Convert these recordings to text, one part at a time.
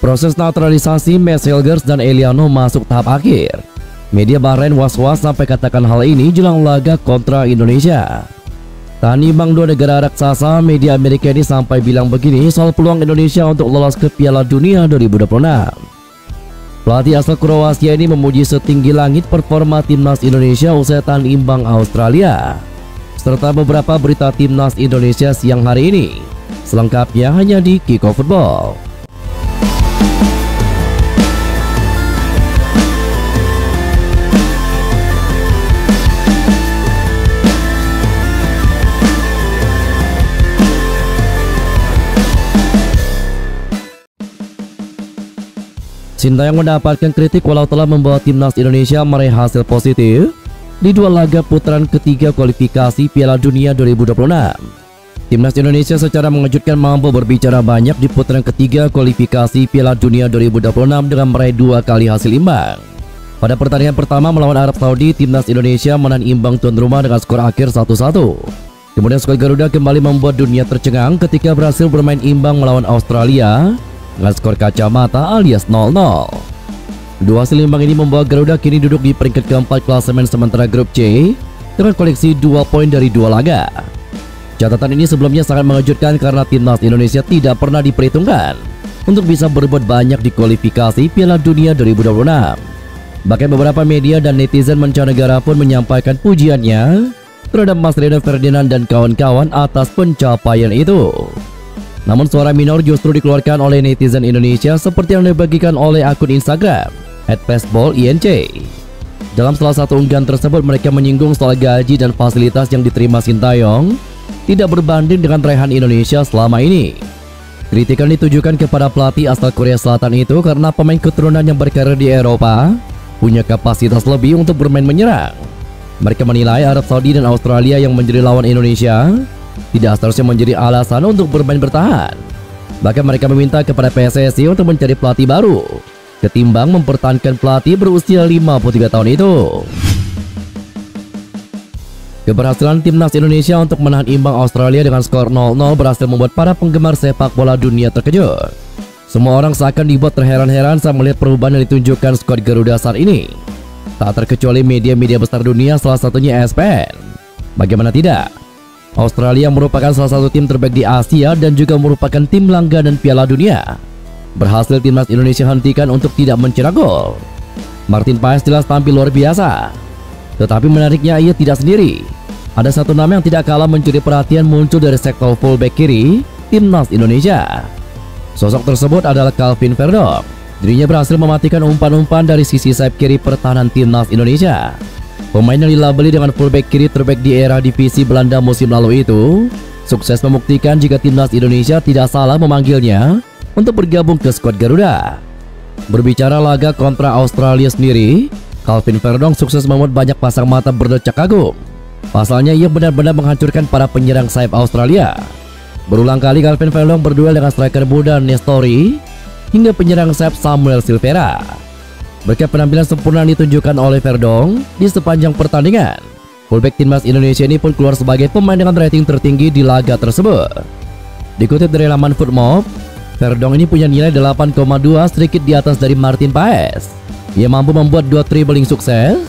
Proses naturalisasi Max Hilgers dan Eliano masuk tahap akhir. Media Bahrain was-was sampai katakan hal ini jelang laga kontra Indonesia. Tak nimbang dua negara raksasa, media Amerika ini sampai bilang begini soal peluang Indonesia untuk lolos ke Piala Dunia 2026. Pelatih asal Kroasia ini memuji setinggi langit performa timnas Indonesia usai tahan imbang Australia, serta beberapa berita timnas Indonesia siang hari ini. Selengkapnya hanya di Kickoff Football. Sintayong mendapatkan kritik walau telah membawa timnas Indonesia meraih hasil positif di dua laga putaran ketiga kualifikasi Piala Dunia 2026. Timnas Indonesia secara mengejutkan mampu berbicara banyak di putaran ketiga kualifikasi Piala Dunia 2026 dengan meraih 2 kali hasil imbang. Pada pertandingan pertama melawan Arab Saudi, timnas Indonesia menahan imbang tuan rumah dengan skor akhir 1-1. Kemudian skuad Garuda kembali membuat dunia tercengang ketika berhasil bermain imbang melawan Australia dengan skor kacamata alias 0-0. Dua hasil imbang ini membawa Garuda kini duduk di peringkat keempat klasemen sementara grup C dengan koleksi 2 poin dari 2 laga. Catatan ini sebelumnya sangat mengejutkan karena timnas Indonesia tidak pernah diperhitungkan untuk bisa berbuat banyak di kualifikasi Piala Dunia 2026. Bahkan beberapa media dan netizen mancanegara pun menyampaikan pujiannya terhadap Mas Rio Ferdinand dan kawan-kawan atas pencapaian itu. Namun suara minor justru dikeluarkan oleh netizen Indonesia seperti yang dibagikan oleh akun Instagram @fastballinc. Dalam salah satu unggahan tersebut mereka menyinggung soal gaji dan fasilitas yang diterima Sintayong tidak berbanding dengan raihan Indonesia selama ini. Kritikan ditujukan kepada pelatih asal Korea Selatan itu karena pemain keturunan yang berkarir di Eropa punya kapasitas lebih untuk bermain menyerang. Mereka menilai Arab Saudi dan Australia yang menjadi lawan Indonesia tidak seharusnya menjadi alasan untuk bermain bertahan. Bahkan mereka meminta kepada PSSI untuk mencari pelatih baru ketimbang mempertahankan pelatih berusia 53 tahun itu. Keberhasilan timnas Indonesia untuk menahan imbang Australia dengan skor 0-0 berhasil membuat para penggemar sepak bola dunia terkejut. Semua orang seakan dibuat terheran-heran saat melihat perubahan yang ditunjukkan skuad Garuda saat ini. Tak terkecuali media-media besar dunia, salah satunya ESPN. Bagaimana tidak? Australia merupakan salah satu tim terbaik di Asia dan juga merupakan tim langganan Piala Dunia. Berhasil timnas Indonesia hentikan untuk tidak mencetak gol. Martin Paes jelas tampil luar biasa. Tetapi menariknya ia tidak sendiri. Ada satu nama yang tidak kalah mencuri perhatian muncul dari sektor fullback kiri timnas Indonesia. Sosok tersebut adalah Calvin Verdong. Dirinya berhasil mematikan umpan-umpan dari sisi sayap kiri pertahanan timnas Indonesia. Pemain yang dilabeli dengan fullback kiri terbaik di era divisi Belanda musim lalu itu sukses membuktikan jika timnas Indonesia tidak salah memanggilnya untuk bergabung ke skuad Garuda. Berbicara laga kontra Australia sendiri, Calvin Verdong sukses membuat banyak pasang mata berdecak kagum. Pasalnya ia benar-benar menghancurkan para penyerang sayap Australia. Berulang kali Calvin Verdong berduel dengan striker muda Nestori hingga penyerang sayap Samuel Silvera. Berkat penampilan sempurna yang ditunjukkan oleh Verdong di sepanjang pertandingan, fullback timnas Indonesia ini pun keluar sebagai pemain dengan rating tertinggi di laga tersebut. Dikutip dari laman Footmob, Verdong ini punya nilai 8,2 sedikit di atas dari Martin Paes. Ia mampu membuat 2 dribbling sukses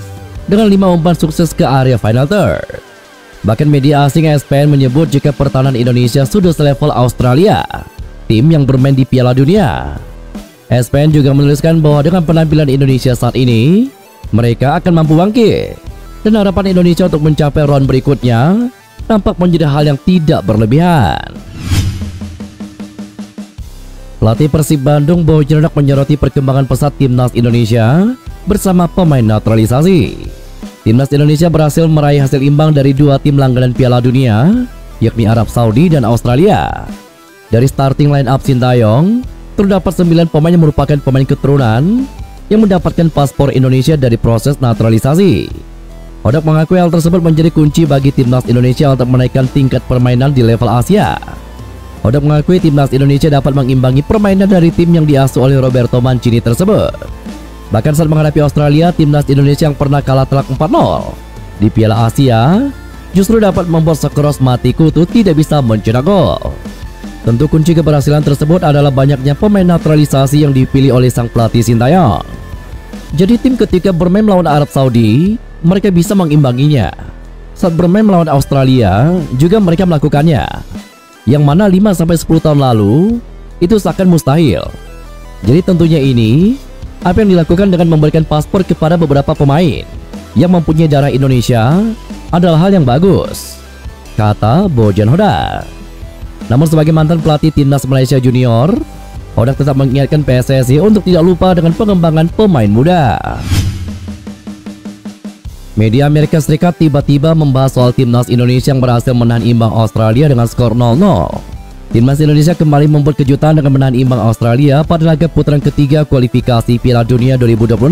dengan 5 umpan sukses ke area final third. Bahkan media asing ESPN menyebut jika pertahanan Indonesia sudah selevel Australia, tim yang bermain di Piala Dunia. ESPN juga menuliskan bahwa dengan penampilan Indonesia saat ini, mereka akan mampu bangkit. Dan harapan Indonesia untuk mencapai round berikutnya tampak menjadi hal yang tidak berlebihan. Pelatih Persib Bandung Boy Jeranak menyoroti perkembangan pesat timnas Indonesia bersama pemain naturalisasi. Timnas Indonesia berhasil meraih hasil imbang dari 2 tim langganan Piala Dunia, yakni Arab Saudi dan Australia. Dari starting line up Sintayong, terdapat 9 pemain yang merupakan pemain keturunan yang mendapatkan paspor Indonesia dari proses naturalisasi. Hodak mengakui hal tersebut menjadi kunci bagi timnas Indonesia untuk menaikkan tingkat permainan di level Asia. Hodak mengakui timnas Indonesia dapat mengimbangi permainan dari tim yang diasuh oleh Roberto Mancini tersebut. Bahkan saat menghadapi Australia, timnas Indonesia yang pernah kalah telak 4-0 di Piala Asia justru dapat membuat sekeros mati kutu tidak bisa mencetak gol. Tentu kunci keberhasilan tersebut adalah banyaknya pemain naturalisasi yang dipilih oleh sang pelatih Sintayong. Jadi tim ketika bermain melawan Arab Saudi, mereka bisa mengimbanginya. Saat bermain melawan Australia, juga mereka melakukannya. Yang mana 5-10 tahun lalu, itu seakan mustahil. Jadi tentunya ini, apa yang dilakukan dengan memberikan paspor kepada beberapa pemain yang mempunyai darah Indonesia adalah hal yang bagus, kata Bojan Hodak. Namun sebagai mantan pelatih timnas Malaysia Junior, Hodak tetap mengingatkan PSSI untuk tidak lupa dengan pengembangan pemain muda. Media Amerika Serikat tiba-tiba membahas soal timnas Indonesia yang berhasil menahan imbang Australia dengan skor 0-0. Timnas Indonesia kembali membuat kejutan dengan menahan imbang Australia pada laga putaran ketiga kualifikasi Piala Dunia 2026.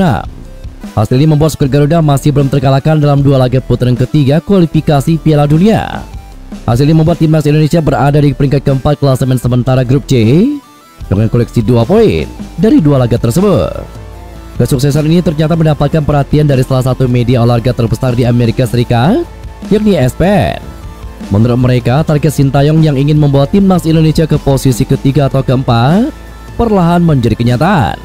Hasil ini membuat skuad Garuda masih belum terkalahkan dalam 2 laga putaran ketiga kualifikasi Piala Dunia. Hasil ini membuat timnas Indonesia berada di peringkat keempat klasemen sementara grup C dengan koleksi 2 poin dari 2 laga tersebut. Kesuksesan ini ternyata mendapatkan perhatian dari salah satu media olahraga terbesar di Amerika Serikat, yakni ESPN. Menurut mereka, target Sintayong yang ingin membawa timnas Indonesia ke posisi ketiga atau keempat perlahan menjadi kenyataan.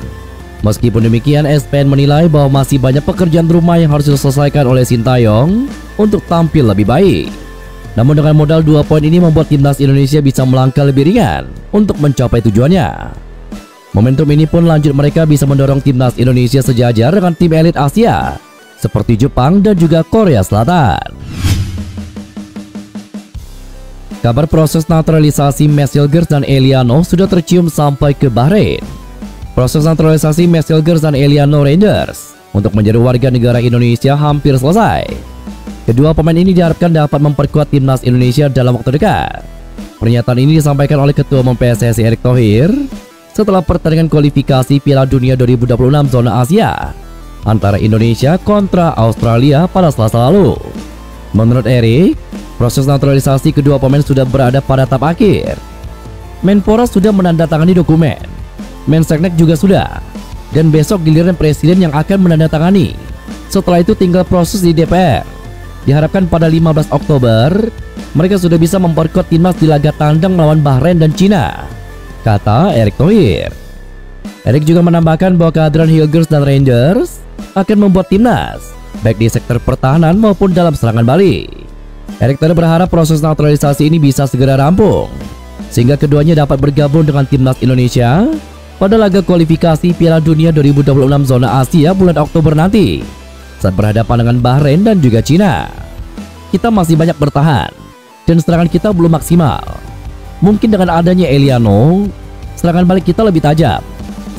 Meskipun demikian, ESPN menilai bahwa masih banyak pekerjaan rumah yang harus diselesaikan oleh Sintayong untuk tampil lebih baik. Namun dengan modal 2 poin ini membuat timnas Indonesia bisa melangkah lebih ringan untuk mencapai tujuannya. Momentum ini pun lanjut mereka bisa mendorong timnas Indonesia sejajar dengan tim elit Asia seperti Jepang dan juga Korea Selatan. Kabar proses naturalisasi Max Hilgers dan Eliano sudah tercium sampai ke Bahrain. Proses naturalisasi Max Hilgers dan Eliano Rangers untuk menjadi warga negara Indonesia hampir selesai. Kedua pemain ini diharapkan dapat memperkuat timnas Indonesia dalam waktu dekat. Pernyataan ini disampaikan oleh Ketua Umum PSSI Erick Thohir setelah pertandingan kualifikasi Piala Dunia 2026 zona Asia antara Indonesia kontra Australia pada Selasa lalu. Menurut Erick, proses naturalisasi kedua pemain sudah berada pada tahap akhir. Menpora sudah menandatangani dokumen, Menseknek juga sudah, dan besok giliran Presiden yang akan menandatangani. Setelah itu tinggal proses di DPR. Diharapkan pada 15 Oktober, mereka sudah bisa memperkuat timnas di laga tandang melawan Bahrain dan Cina, kata Erick Thohir. Erick juga menambahkan bahwa kehadiran Hilgers dan Rangers akan membuat timnas baik di sektor pertahanan maupun dalam serangan balik. Erick Thohir berharap proses naturalisasi ini bisa segera rampung, sehingga keduanya dapat bergabung dengan timnas Indonesia pada laga kualifikasi Piala Dunia 2026 zona Asia bulan Oktober nanti, saat berhadapan dengan Bahrain dan juga Cina. Kita masih banyak bertahan dan serangan kita belum maksimal. Mungkin dengan adanya Eliano, serangan balik kita lebih tajam.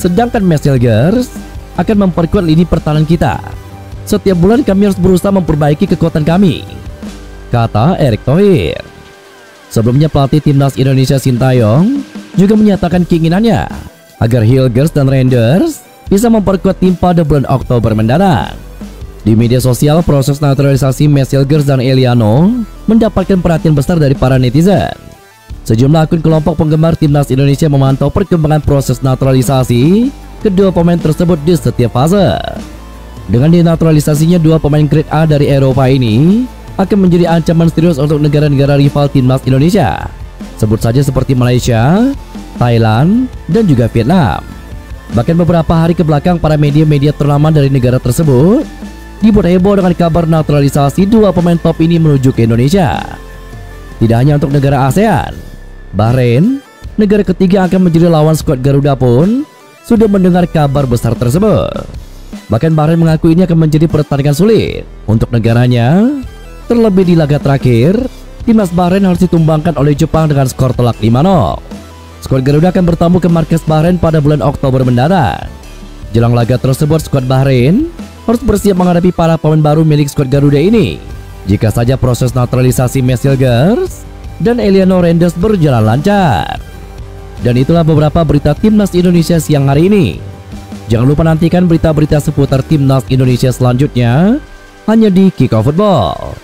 Sedangkan Max Hilgers akan memperkuat lini pertahanan kita. Setiap bulan kami harus berusaha memperbaiki kekuatan kami, kata Erick Thohir. Sebelumnya pelatih timnas Indonesia Sintayong juga menyatakan keinginannya agar Hilgers dan Rangers bisa memperkuat tim pada bulan Oktober mendatang. Di media sosial, proses naturalisasi Max Hilgers dan Eliano mendapatkan perhatian besar dari para netizen. Sejumlah akun kelompok penggemar timnas Indonesia memantau perkembangan proses naturalisasi kedua pemain tersebut di setiap fase. Dengan dinaturalisasinya 2 pemain grade A dari Eropa ini akan menjadi ancaman serius untuk negara-negara rival timnas Indonesia. Sebut saja seperti Malaysia, Thailand, dan juga Vietnam. Bahkan beberapa hari ke belakang, para media-media ternama dari negara tersebut dibuat heboh dengan kabar naturalisasi 2 pemain top ini menuju ke Indonesia. Tidak hanya untuk negara ASEAN, Bahrain, negara ketiga akan menjadi lawan skuad Garuda pun sudah mendengar kabar besar tersebut. Bahkan Bahrain mengaku ini akan menjadi pertandingan sulit untuk negaranya. Terlebih di laga terakhir, timnas Bahrain harus ditumbangkan oleh Jepang dengan skor telak 5-0. Skuad Garuda akan bertamu ke markas Bahrain pada bulan Oktober mendatang. Jelang laga tersebut, skuad Bahrain harus bersiap menghadapi para pemain baru milik skuad Garuda ini. Jika saja proses naturalisasi Max Hilgers dan Eliano Rangers berjalan lancar. Dan itulah beberapa berita timnas Indonesia siang hari ini. Jangan lupa nantikan berita-berita seputar timnas Indonesia selanjutnya hanya di Kick Off Football.